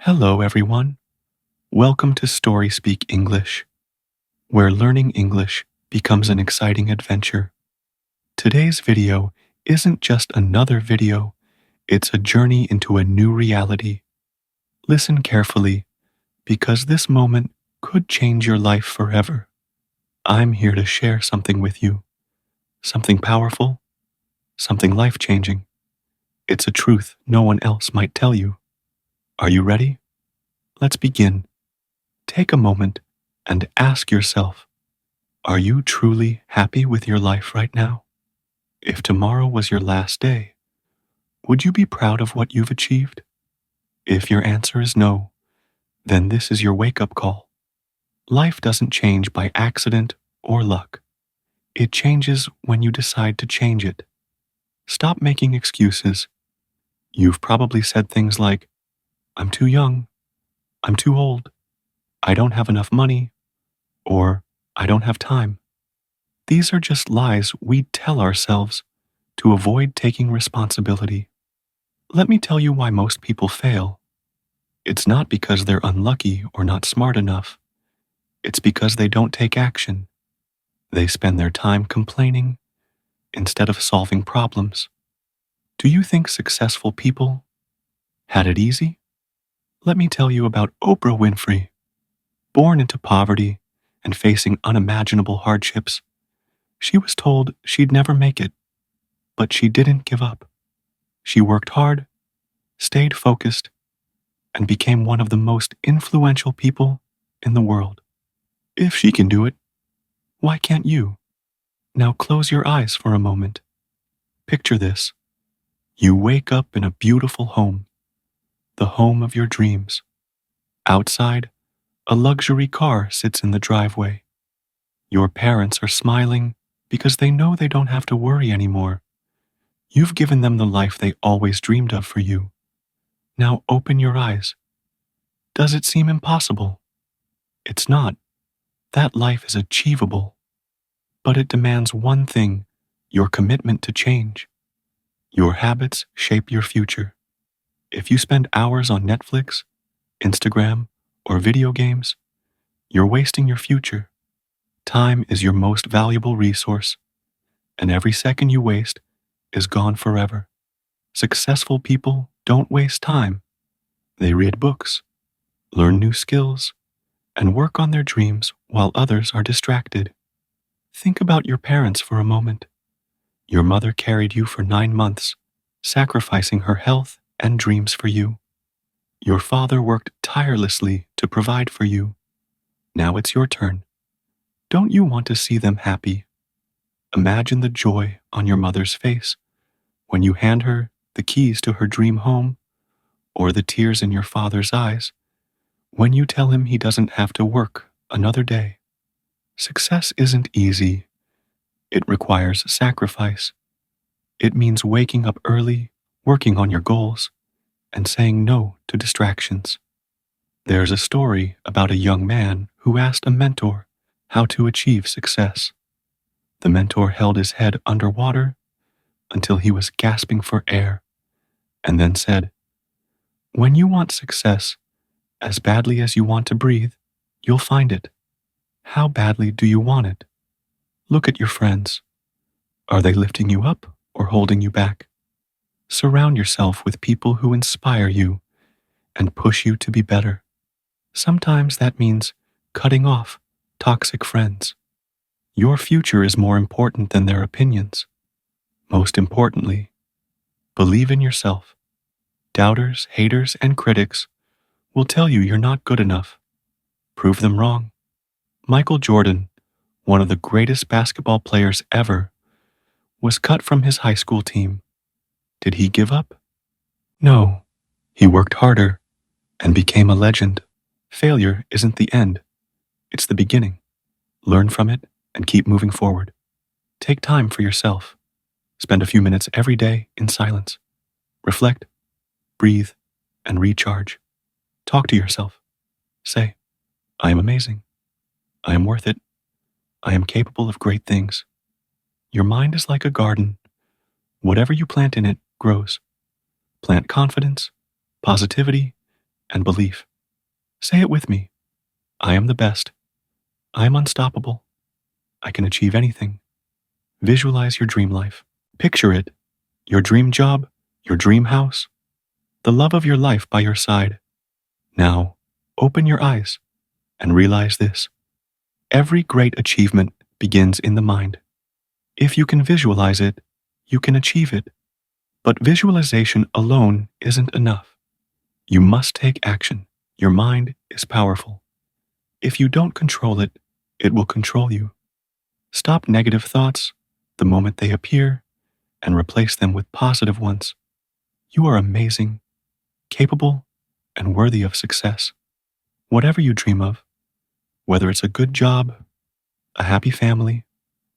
Hello, everyone. Welcome to Story Speak English, where learning English becomes an exciting adventure. Today's video isn't just another video, it's a journey into a new reality. Listen carefully, because this moment could change your life forever. I'm here to share something with you, something powerful, something life-changing. It's a truth no one else might tell you. Are you ready? Let's begin. Take a moment and ask yourself, are you truly happy with your life right now? If tomorrow was your last day, would you be proud of what you've achieved? If your answer is no, then this is your wake-up call. Life doesn't change by accident or luck. It changes when you decide to change it. Stop making excuses. You've probably said things like, I'm too young, I'm too old, I don't have enough money, or I don't have time. These are just lies we tell ourselves to avoid taking responsibility. Let me tell you why most people fail. It's not because they're unlucky or not smart enough. It's because they don't take action. They spend their time complaining instead of solving problems. Do you think successful people had it easy? Let me tell you about Oprah Winfrey. Born into poverty and facing unimaginable hardships, she was told she'd never make it, but she didn't give up. She worked hard, stayed focused, and became one of the most influential people in the world. If she can do it, why can't you? Now close your eyes for a moment. Picture this. You wake up in a beautiful home, the home of your dreams. Outside, a luxury car sits in the driveway. Your parents are smiling because they know they don't have to worry anymore. You've given them the life they always dreamed of for you. Now open your eyes. Does it seem impossible? It's not. That life is achievable. But it demands one thing, your commitment to change. Your habits shape your future. If you spend hours on Netflix, Instagram, or video games, you're wasting your future. Time is your most valuable resource, and every second you waste is gone forever. Successful people don't waste time. They read books, learn new skills, and work on their dreams while others are distracted. Think about your parents for a moment. Your mother carried you for 9 months, sacrificing her health and dreams for you. Your father worked tirelessly to provide for you. Now it's your turn. Don't you want to see them happy? Imagine the joy on your mother's face when you hand her the keys to her dream home, or the tears in your father's eyes when you tell him he doesn't have to work another day. Success isn't easy. It requires sacrifice. It means waking up early, working on your goals, and saying no to distractions. There's a story about a young man who asked a mentor how to achieve success. The mentor held his head underwater until he was gasping for air, and then said, "When you want success as badly as you want to breathe, you'll find it. How badly do you want it? Look at your friends. Are they lifting you up or holding you back? Surround yourself with people who inspire you and push you to be better. Sometimes that means cutting off toxic friends. Your future is more important than their opinions. Most importantly, believe in yourself. Doubters, haters, and critics will tell you you're not good enough. Prove them wrong. Michael Jordan, one of the greatest basketball players ever, was cut from his high school team. Did he give up? No. He worked harder and became a legend. Failure isn't the end. It's the beginning. Learn from it and keep moving forward. Take time for yourself. Spend a few minutes every day in silence. Reflect, breathe, and recharge. Talk to yourself. Say, I am amazing. I am worth it. I am capable of great things. Your mind is like a garden. Whatever you plant in it grows. Plant confidence, positivity, and belief. Say it with me. I am the best. I am unstoppable. I can achieve anything. Visualize your dream life. Picture it. Your dream job, your dream house, the love of your life by your side. Now, open your eyes and realize this. Every great achievement begins in the mind. If you can visualize it, you can achieve it. But visualization alone isn't enough. You must take action. Your mind is powerful. If you don't control it, it will control you. Stop negative thoughts the moment they appear and replace them with positive ones. You are amazing, capable, and worthy of success. Whatever you dream of, whether it's a good job, a happy family,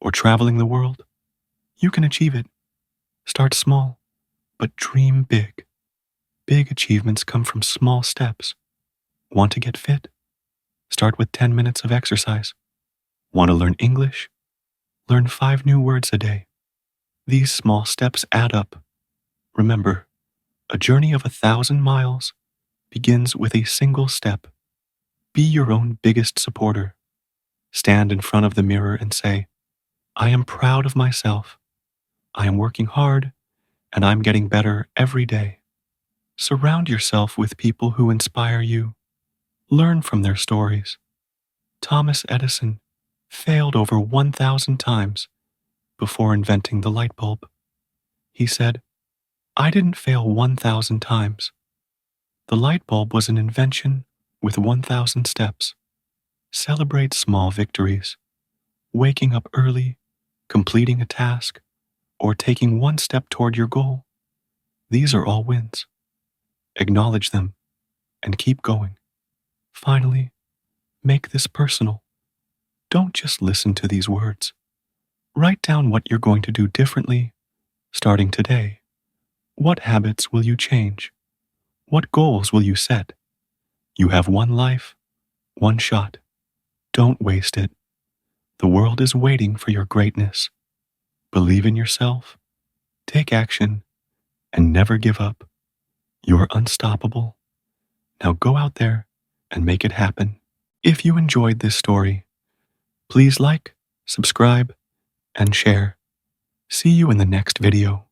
or traveling the world, you can achieve it. Start small, but dream big. Big achievements come from small steps. Want to get fit? Start with 10 minutes of exercise. Want to learn English? Learn 5 new words a day. These small steps add up. Remember, a journey of 1,000 miles begins with a single step. Be your own biggest supporter. Stand in front of the mirror and say, I am proud of myself. I am working hard, and I'm getting better every day. Surround yourself with people who inspire you. Learn from their stories. Thomas Edison failed over 1,000 times before inventing the light bulb. He said, I didn't fail 1,000 times. The light bulb was an invention with 1,000 steps. Celebrate small victories. Waking up early, completing a task, or taking one step toward your goal. These are all wins. Acknowledge them and keep going. Finally, make this personal. Don't just listen to these words. Write down what you're going to do differently starting today. What habits will you change? What goals will you set? You have one life, one shot. Don't waste it. The world is waiting for your greatness. Believe in yourself, take action, and never give up. You're unstoppable. Now go out there and make it happen. If you enjoyed this story, please like, subscribe, and share. See you in the next video.